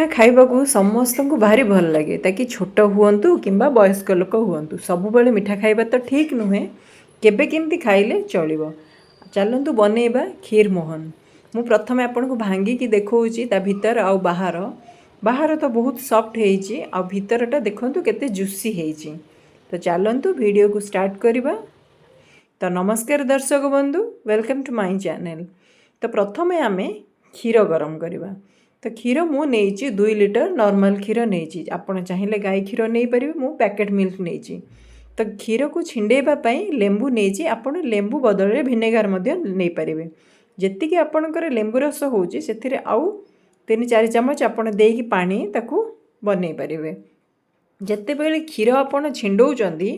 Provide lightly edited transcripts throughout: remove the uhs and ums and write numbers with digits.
खाइबा को समस्त को भारी भल लगे ताकि छोट हुंतु कि वयस्क लोक हुंतु सब मिठा खाइबा तो ठीक नुहे केबे केमती खाइले चलिबो। चलतु बनइबा खीर मोहन। मु प्रथम आपन को भांगी देखौची ता भीतर आउ बाहर बाहर तो बहुत सॉफ्ट हेची आ भीतरटा देखंतु केते जूसी हेची। तो चलतु वीडियो को स्टार्ट करबा। तो नमस्कार दर्शक बंधु, वेलकम टू माय चैनल। तो प्रथमे आमे क्षीर गरम करबा। तो क्षीर मु नेइची 2 लिटर नॉर्मल क्षीर नेइची। आपण चाहिले गाय क्षीर नै परिबे, मु पैकेट मिल्क नेइची। तो क्षीर को छिंडेबा पई लेंबू नेइची। आपण लेंबू बदल रे विनेगर मध्य नै परिबे। जेति कि आपणकर लेंबू रस होउची सेथिरे आउ 3-4 चम्मच आपण देकी पानी ताकू बनै परिबे। जेते बेले क्षीर आपण छिंडौचंदी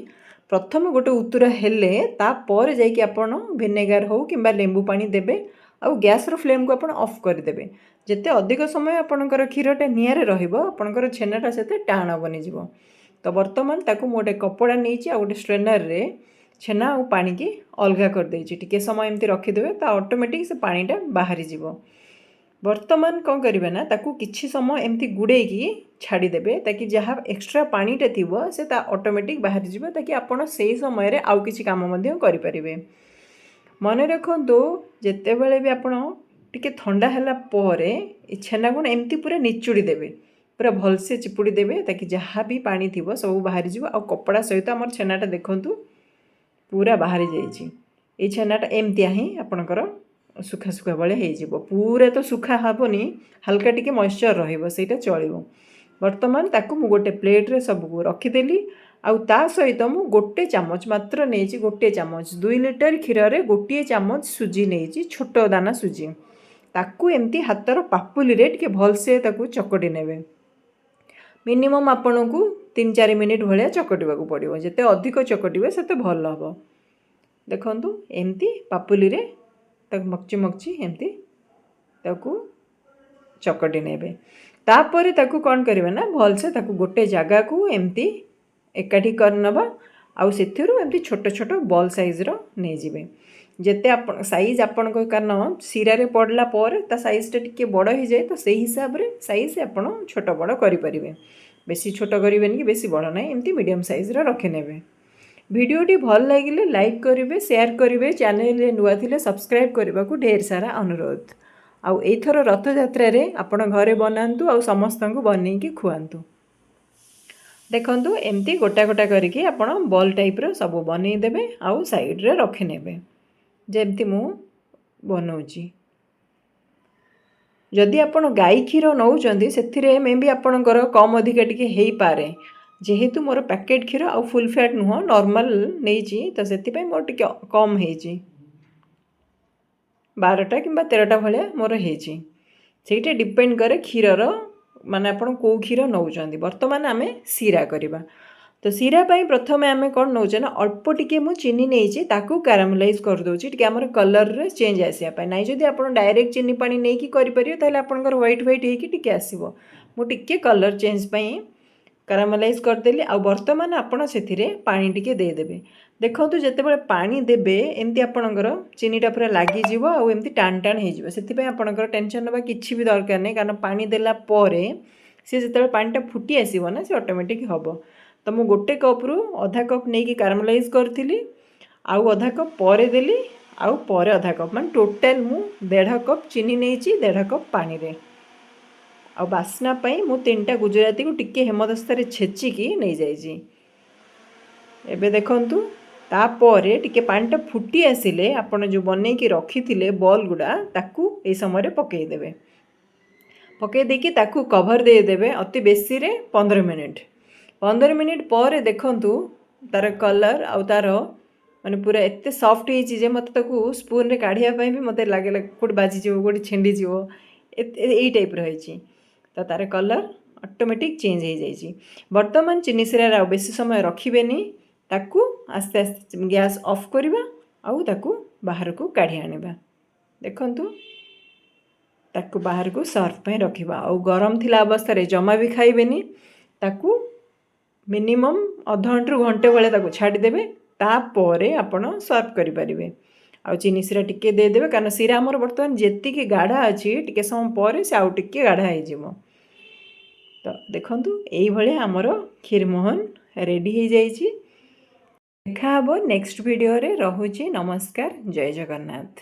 प्रथम गोटे उतुरा हेले तापर जाइए आपण विनेगर हो कि लेंबू पानी देबे आउ गैस रो फ्लेम को आपण ऑफ कर देबे। जेते अधिक समय आपणकर क्षीरटा नियारे रहिबो आपणकर छेनाटा सेते टाण बनि जिवो। तो वर्तमान ताकू मोटे कपड़ा नहींची आ गोटे स्ट्रेनर रे छेना और पानी की अलगा कर देछि। टिके समय एमती रखी देबे ता ऑटोमेटिक से पानीटा बाहरी जिवो। वर्तमान कौन करेंगे ना ताकू किछि समय एमती गुड़े की छाड़ी देबे ताकि जहाँ एक्स्ट्रा पानीटा थिबो से ता ऑटोमेटिक बाहरी जिवो ताकि आपण सेही समय रे आउ किछि काम मध्य करि परिबे। मने रखंतु जेते बेले भी आपण टिके ठंडा हला परे ए छेना गुण एमती पूरा निचुड़ी देबे, पूरा भल से चिपुड़ी देबे ताकि जहाँ भी पानी थिबो सब बाहरी जिवो। आ कपड़ा सहित हमर छेनाटा देखंतु पूरा बाहरी जाइछि। ए छेनाटा एमतिया ही आपणकर सुखा सुखा बळे हेजिवो। पूरा तो सुखा हेबनी, हल्का टिके मॉइस्चर रहिबो सेटा चलिबो। वर्तमान ताकू मु गोटे प्लेट रे सब को रखिदेली। आउ ता सहित मु गोटे चामच मात्र नेछि, गोटे चामच 2 लिटर क्षीर रे गोटे चामच सुजी नेछि, छोट दाना सुजी। ताकू एमती हातर पापुली रे टिके भल से ताकू चकटी नेबे। मिनिमम आपन को 3-4 मिनिट भलिया चकटिबा को पड़िबो। जेते अधिक चकटिबे सेते भल हबो। देखंतु एमती पापुली रे ताकू मक्ची मक्ची एमती ताकू चकटी नेबे। तापर ताकू कौन करेंगे ना भल से ताकू गोटे जगह को एमती एकाठी कर नबा। आउ सेथिरु एमती छोट छोट बॉल साइज रो नै जिवे। जेते आपण साइज आपण को कारण सिरा रे पड़ला पर ता साइज टा टिके बड़ हो जाए तो सेही हिसाब रे साइज आपण छोट बड़ करि परिबे। बेसी छोट करिवेनी कि बेसी बड़ नै, एमती मीडियम साइज रो रखि नेबे। वीडियोटी भल लगिले लाइक करेंगे, शेयर करेंगे, चैनल नुआ थिले सब्सक्राइब करने को ढेर सारा अनुरोध। आउ एथर रथ यात्रा रे आपण घरे बनातु आउ समस्त को बनईकी खुआंतु। देखंतु एमती गोटा गोटा करके आपण बॉल टाइप रो सब बनई देबे आउ साइड रे रखि नेबे जेमती मु बनौची। जदि आपण गाय क्षीर नौचंदी सेथिरे मे भी आपणकर कम अधिका टिके हेई पारे। जेहेतु मोर पैकेट क्षीर आ फुल फैट नुह नॉर्मल नेइची तो सेतिपई मोर टिके कम हेइची, 12टा कि 13टा भलिया मोर हेइची। सेटा डिपेंड करे क्षीरर माने आपण को क्षीर नौचंदी। वर्तमान आमे सीरा करिबा। तो सीरा पई प्रथमे आमे कोन नौचे ना अल्प टिके मु चीनी नेइची ताकू कैरामलाइज कर दोची टिके हमर कलर रे चेंज आसिया पई। नाइ जदि आपण डायरेक्ट चीनी पानी नेकी करि परियो ताले आपणकर व्हाइट व्हाइट हेकी टिके आसीबो। मु टिके कलर चेंज पई कैरामलाइज कर देली। आ वर्तमान आपण सेथिरे पानी टिके दे देबे। देखंतु जते बेले पानी देबे एमती आपणकर चीनीटा पूरा लागी जीवो आ एमती टान टान हे जीवो। सेति पई आपणकर टेंशन नबा किछि भी दरकार नै, कारण पानी देला परे से जते पानीटा फुटी आसीबो ना से ऑटोमेटिक हबो। तो मु गोटे कप रु आधा कप नेकी कैरामलाइज करथिली, आउ आधा कप परे देली, आउ परे आधा कप मान टोटल मु 1.5 कप चीनी नेइची 1.5 कप पानी रे। आ बास्ना पई मु 3टा गुजराती को टिके हेमदस्तारे छेचिकी नहीं जाइजी। एबे देखंतु तापरे टिके पानीटा फुटी आसिले आपण जो बनै की रखिथिले बॉल गुडा ताकू ए समय रे पकई देबे। पकई देकी ताकू कवर दे देबे अति बेसी रे 15 मिनिट। 15 मिनिट पर देखंतु तार कलर आ तार माने पूरा एते सॉफ्ट हेची जे मते ताकू स्पून रे काढिया पई भी मते लागे कोड बाजी जिवो, कोड छेंडी जिवो, एई टाइप रहिची। तो तार कलर ऑटोमेटिक चेंज हो जाइए। वर्तमान चीनी सिरा आ बेसी समय रखिबेनी, ताकू आस्ते आस्ते गैस ऑफ करबा आउ ताकू बाहर को काढ़ी आनिबा। देखंतु ताकू बाहर को सर्व पे रखिबा। आउ गरम थिला अवस्था रे जमा भी खाइबेनी, ताकू मिनिमम आधा घंटे घंटे बेले ताकू छाड़ी देबे। तापरे आपण सर्व करि परिबे। आउ चीनी सिरा टिके दे देबे, कारण सिरा हमर वर्तमान जेति के गाढ़ा अछि टिके समय पर से आउ टिके गाढ़ा हे जिवो। ତ ଦେଖନ୍ତୁ ଏଇଭଳିଆ ଆମର କ୍ଷୀରମୋହନ ରେଡ଼ି ହେଇଯାଇଛି। ଦେଖା ହେବ ନେକ୍ସଟ ଭିଡ଼ିଓରେ। ରହୁଛି। ନମସ୍କାର। ଜୟ ଜଗନ୍ନାଥ।